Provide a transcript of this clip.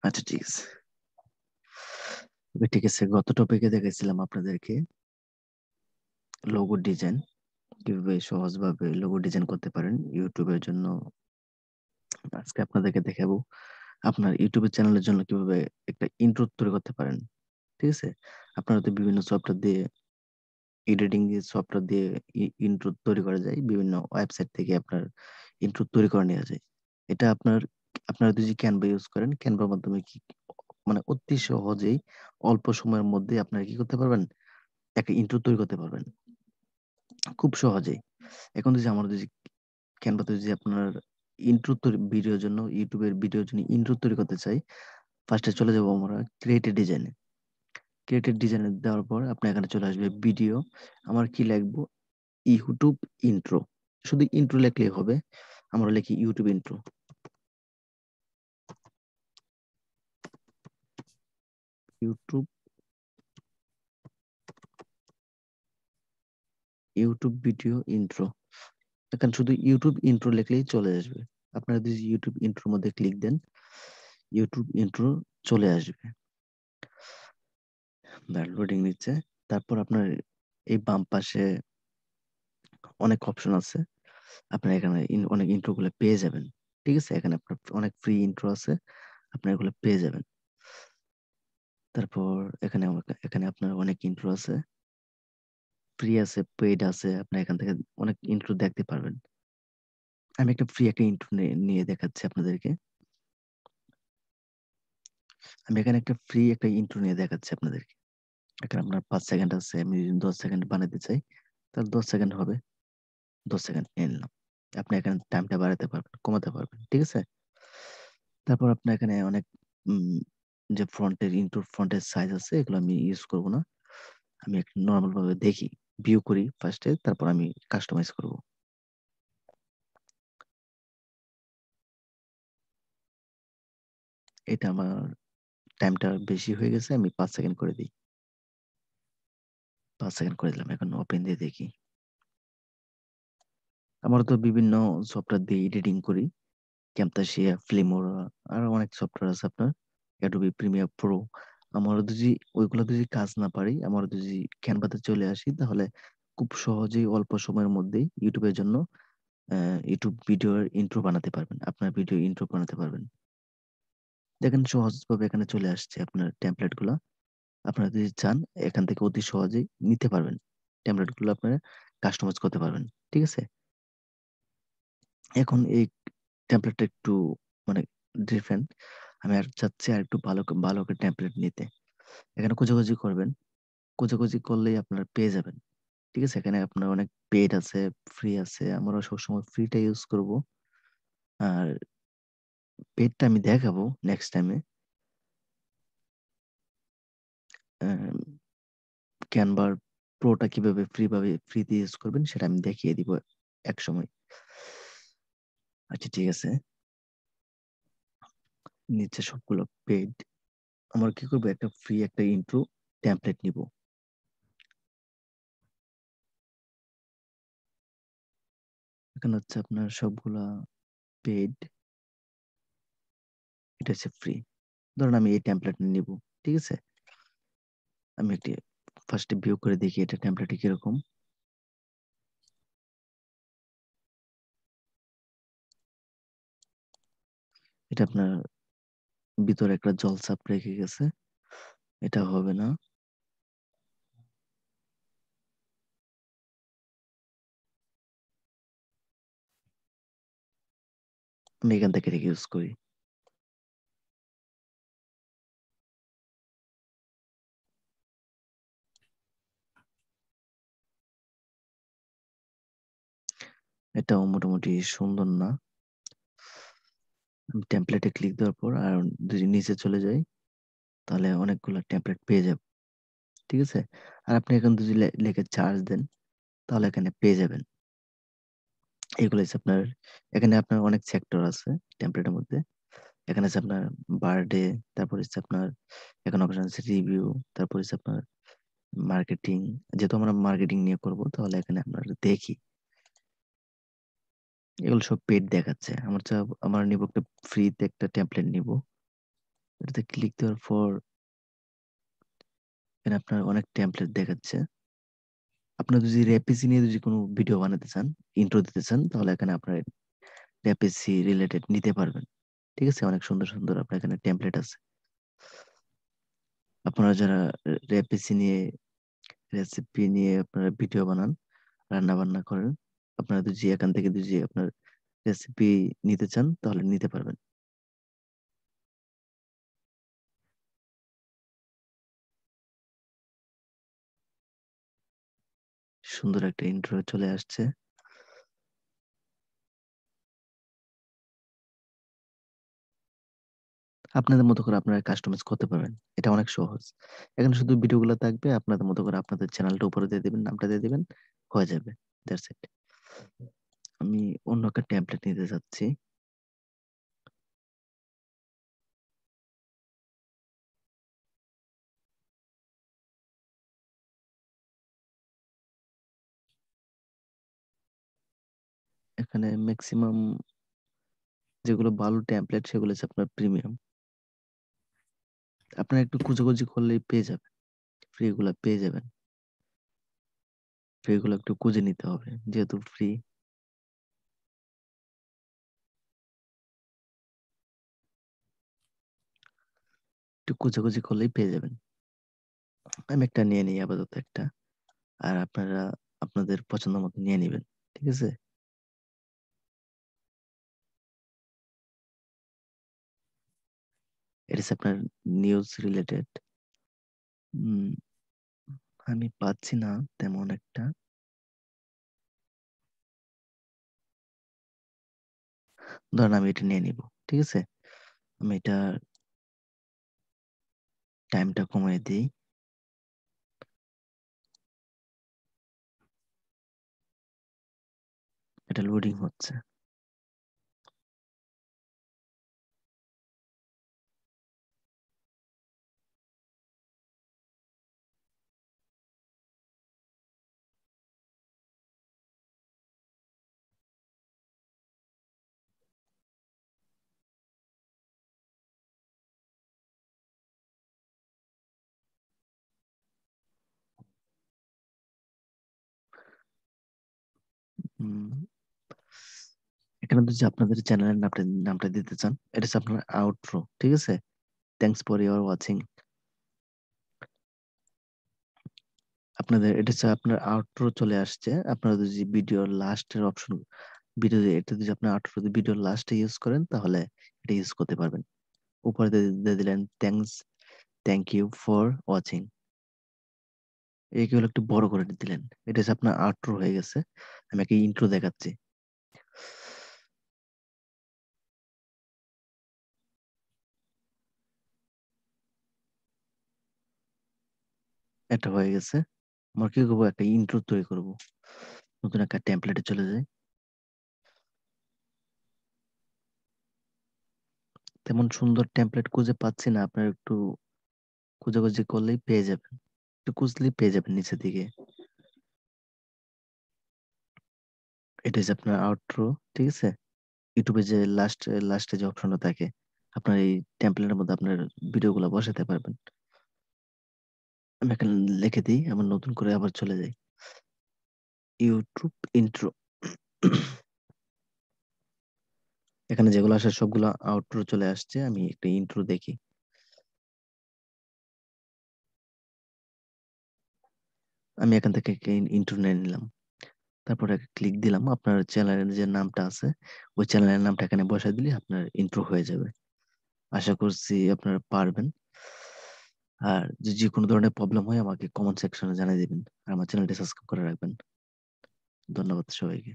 আচ্ছা ঠিক আছে। ঠিক আছে, গত টপিকে দেখাইছিলাম আপনাদেরকে লোগো ডিজাইন, কিভাবে সহজভাবে লোগো ডিজাইন করতে পারেন ইউটিউবের জন্য। আজকে আপনাদেরকে দেখাবো আপনার ইউটিউবের চ্যানেলের জন্য কিভাবে একটা ইন্ট্রো তৈরি করতে পারেন। ঠিক আছে, আপনারা তো বিভিন্ন সফটওয়্যার দিয়ে, এডিটিং সফটওয়্যার দিয়ে ইন্ট্রো তৈরি করা যায়, বিভিন্ন ওয়েবসাইট থেকে আপনার ইন্ট্রো তৈরি করে নেওয়া যায়। এটা আপনারা যদি ক্যানভা ইউজ করেন, ক্যানভার মাধ্যমে কি মানে অতি সহজেই অল্প সময়ের মধ্যে আপনারা কি করতে পারবেন, একটা ইন্ট্রো তৈরি করতে পারবেন খুব সহজেই। এখন যদি ক্যানভাতে যদি আপনার ইন্ট্রো তৈরি ভিডিওর জন্য, ইউটিউবের ভিডিওর জন্য ইন্ট্রো তৈরি করতে চাই, ফার্স্টে চলে যাবো আমরা ক্রিয়েটেড ডিজাইনে। ক্রিয়েটেড ডিজাইনে দেওয়ার পর আপনার এখানে চলে আসবে ভিডিও। আমার কি লিখবো, ইউটিউব ইন্ট্রো। শুধু ইন্ট্রো লিখলেই হবে। আমরা লিখি YouTube intro. YouTube YouTube video intro. এখানে শুধু ইউটিউব ইন্ট্রো লিখলেই চলে আসবে। আপনারা যদি ইউটিউব ইন্ট্রোর মধ্যে ক্লিক দেন, ইউটিউব ইন্ট্রো চলে আসবে। লোডিং নিচ্ছে। তারপর আপনার এই বাম পাশে অনেক অপশন আছে। আপনার এখানে অনেক ইন্ট্রো গুলো পেয়ে যাবেন। ঠিক আছে, এখানে আপনার অনেক ফ্রি ইন্ট্রো আছে, আপনার এগুলো পেয়ে যাবেন। তারপর এখানে আপনার অনেক ইন্ট্রো আছে, ফ্রি আছে, পেইড আছে। আপনি এখান থেকে অনেক ইন্ট্রো দেখতে পারবেন। আমি একটা ইন্ট্রো নিয়ে দেখাচ্ছি আপনাদেরকে। আমি এখানে একটা ইন্ট্রো নিয়ে দেখাচ্ছি আপনাদেরকে। এখানে আপনার 5 সেকেন্ড আছে। আমি যদি 10 সেকেন্ড বানাতে চাই, তাহলে 10 সেকেন্ড হবে। 10 সেকেন্ড নিয়ে নিলাম। আপনি এখানে টাইমটা বাড়াতে পারবেন, কমাতে পারবেন। ঠিক আছে, তারপর আপনার এখানে অনেক উম, যে ফ্রন্টের সাইজ আছে, এগুলো আমি ইউজ করব না। আমি একটু নর্মাল ভাবে দেখি, ভিউ করি ফার্স্টে, তারপর আমি কাস্টমাইজ করব। এটা আমার টাইমটা বেশি হয়ে গেছে, আমি 5 সেকেন্ড করে দিই। 5 সেকেন্ড করে দিলাম। এখন ওপেন দিয়ে দেখি। আমার তো বিভিন্ন সফটওয়্যার দিয়ে এডিটিং করি, ক্যামতাসিয়া, ফিল্মোরা, আর অনেক সফটওয়্যার আছে আপনার, অ্যাডোবি প্রিমিয়ার প্রো। আমার যদি ওইগুলো যদি কাজ না পারি, আমার যদি ক্যানভাতে চলে আসি, তাহলে খুব সহজেই অল্প সময়ের মধ্যেই ইউটিউবের জন্য ইউটিউব ভিডিওর ইন্ট্রো বানাতে পারবেন। আপনার ভিডিও ইন্ট্রো বানাতে পারবেন। দেখেন সহজভাবে এখানে চলে আসছে আপনার টেমপ্লেট গুলা। আপনারা যদি চান, এখান থেকে অতি সহজেই নিতে পারবেন। টেমপ্লেট গুলো আপনারা কাস্টমাইজ করতে পারবেন। ঠিক আছে, এখন এই টেমপ্লেটটা একটু মানে ডিফারেন্ট। আমি আর চাচ্ছি আর একটু ভালো ভালো করে টেমপ্লেট নিতে। এখানে খোঁজাখুঁজি করবেন। খোঁজাখুঁজি করলেই আপনারা পেয়ে যাবেন। ঠিক আছে, এখানে আপনার অনেক পেড আছে, ফ্রি আছে। আমরা সবসময় ফ্রিটা ইউজ করব। আর পেডটা আমি দেখাবো নেক্সট টাইমে। ক্যানভার প্রোটা কিভাবে ফ্রিতে ইউজ করবেন সেটা আমি দেখিয়ে দিব এক সময়। আচ্ছা ঠিক আছে, নিচে সবগুলো পেড। আমরা কি করবো, একটা ইন্ট্রো টেমপ্লেট নিব। এখানে হচ্ছে আপনার সবগুলা পেড, এটা হচ্ছে ফ্রি। ধরুন আমি এই টেমপ্লেট নিব। ঠিক আছে, আমি ফার্স্টে ভিউ করে দেখি এটা টেমপ্লেটে কিরকম। এটা আপনার ভিতরে একটা জলছাপ রেখে গেছে, এটা হবে না। আমি এখান থেকে রেখে ইউজ করি। এটাও মোটামুটি সুন্দর না। আমি টেমপ্লেটে ক্লিক দেওয়ার পর আর যদি নিচে চলে যাই, তাহলে অনেকগুলো টেমপ্লেট পেয়ে যাব। ঠিক আছে, আর আপনি এখন যদি লিখে চার্জ দেন, তাহলে এখানে পেয়ে যাবেন। এগুলো হচ্ছে আপনার, এখানে আপনার অনেক সেক্টর আছে টেমপ্লেটের মধ্যে। এখানে আছে আপনার বার্থডে, তারপর হচ্ছে আপনার এখানে অপশন আছে রিভিউ, তারপর হচ্ছে আপনার মার্কেটিং। যেহেতু আমরা মার্কেটিং নিয়ে করব, তাহলে এখানে আপনার দেখি এগুলো সব পেড দেখাচ্ছে। আমার নিব একটা ফ্রিতে একটা টেমপ্লেট নিব। এটাতে ক্লিক দেওয়ার পর এখানে আপনার অনেক টেমপ্লেট দেখাচ্ছে। আপনার যদি রেপিসি নিয়ে যদি কোনো ভিডিও বানাতে চান, ইন্ট্রো দিতে চান, তাহলে এখানে আপনার রেপিসি রিলেটেড নিতে পারবেন। ঠিক আছে, অনেক সুন্দর সুন্দর আপনার এখানে টেমপ্লেট আছে। আপনারা যারা রেসিপি নিয়ে আপনারা ভিডিও বানান, রান্না বান্না করেন, আপনারা যদি এখান থেকে যদি আপনার রেসিপি নিতে চান তাহলে নিতে পারবেন। সুন্দর একটা ইন্ট্রো চলে আসছে। আপনাদের মতো করে আপনারা কাস্টমাইজ করতে পারবেন, এটা অনেক সহজ। এখানে শুধু ভিডিওগুলো থাকবে, আপনাদের মতো করে আপনাদের চ্যানেলটা উপরে দিয়ে দিবেন, নামটা দিয়ে দিবেন, হয়ে যাবে। That's it. আমি অন্য একটা ট্যাবলেট নিতে যাচ্ছি। এখানে ম্যাক্সিমাম যেগুলো ভালো ট্যাবলেট সেগুলো হচ্ছে আপনার প্রিমিয়াম। আপনারা একটু খোঁজাখুঁজি করলেই পেয়ে যাবেন, ফ্রি গুলা পেয়ে যাবেন। ফ্রি গুলো একটু খুঁজে নিতে হবে, যেহেতু ফ্রি। একটু খোঁজাখুঁজি করলেই পেয়ে যাবেন। আমি একটা নিয়ে নিই আপাতত একটা, আর আপনারা আপনাদের পছন্দ মতো নিয়ে নিবেন। ঠিক আছে, এটা হচ্ছে আপনার নিউজ রিলেটেড। আমি পাচ্ছি না তেমন একটা। ধরেন আমি এটা নিয়ে নিব। ঠিক আছে, আমি এটা টাইমটা কমিয়ে দিই। এটা লোডিং হচ্ছে। উম, এখানে যদি আপনাদের চ্যানেলের নামটা দিতে চান, এটা হচ্ছে আপনার আউটরো। ঠিক আছে, থ্যাংকস ফর ইউর ওয়াচিং। আপনাদের এটা হচ্ছে আপনার আউটরো চলে আসছে। আপনারা যদি ভিডিওর লাস্টের অপশন, এটা যদি আপনি আউটরো ভিডিওর লাস্টে ইউজ করেন তাহলে এটা ইউজ করতে পারবেন। উপরে দিয়ে দিলেন থ্যাংক ইউ ফর ওয়াচিং। এইগুলো একটু বড় করে দিলেন। এটা হচ্ছে আপনার আউটরো হয়ে গেছে। আমি একটা ইন্ট্রো দেখাচ্ছি। এটা হয়ে গেছে। আমরা কি করবো, একটা ইন্ট্রো তৈরি করব। নতুন একটা টেমপ্লেটে চলে যাই। তেমন সুন্দর টেমপ্লেট খুঁজে পাচ্ছি না, আপনার একটু খোঁজাখুঁজি করলেই পেয়ে যাবেন। একটু খুঁজলেই পেয়ে যাবেন নিচের দিকে। এটা হচ্ছে আপনার আউটরো। ঠিক আছে, ইউটিউবে যে লাস্টে যে অপশনটা থাকে, আপনার এই টেমপ্লেটের মধ্যে আপনার ভিডিওগুলো বসাতে পারবেন। আমি এখানে লিখে দিই, আমার নতুন করে আবার চলে যাই ইউটিউব ইন্ট্রো। এখানে যেগুলো আসে সবগুলো আউটরো চলে আসছে। আমি একটা ইন্ট্রো দেখি। আমি এখান থেকে ইন্ট্রো নিয়ে নিলাম। তারপরে ক্লিক দিলাম। আপনার চ্যানেলের যে নামটা আছে, ওই চ্যানেলের নামটা এখানে বসাই দিলে আপনার ইন্ট্রো হয়ে যাবে। আশা করছি আপনারা পারবেন। আর যদি যে কোনো ধরনের প্রবলেম হয় আমাকে কমেন্ট সেকশনে জানিয়ে দিবেন। আর আমার চ্যানেলটি সাবস্ক্রাইব করে রাখবেন। ধন্যবাদ সবাইকে।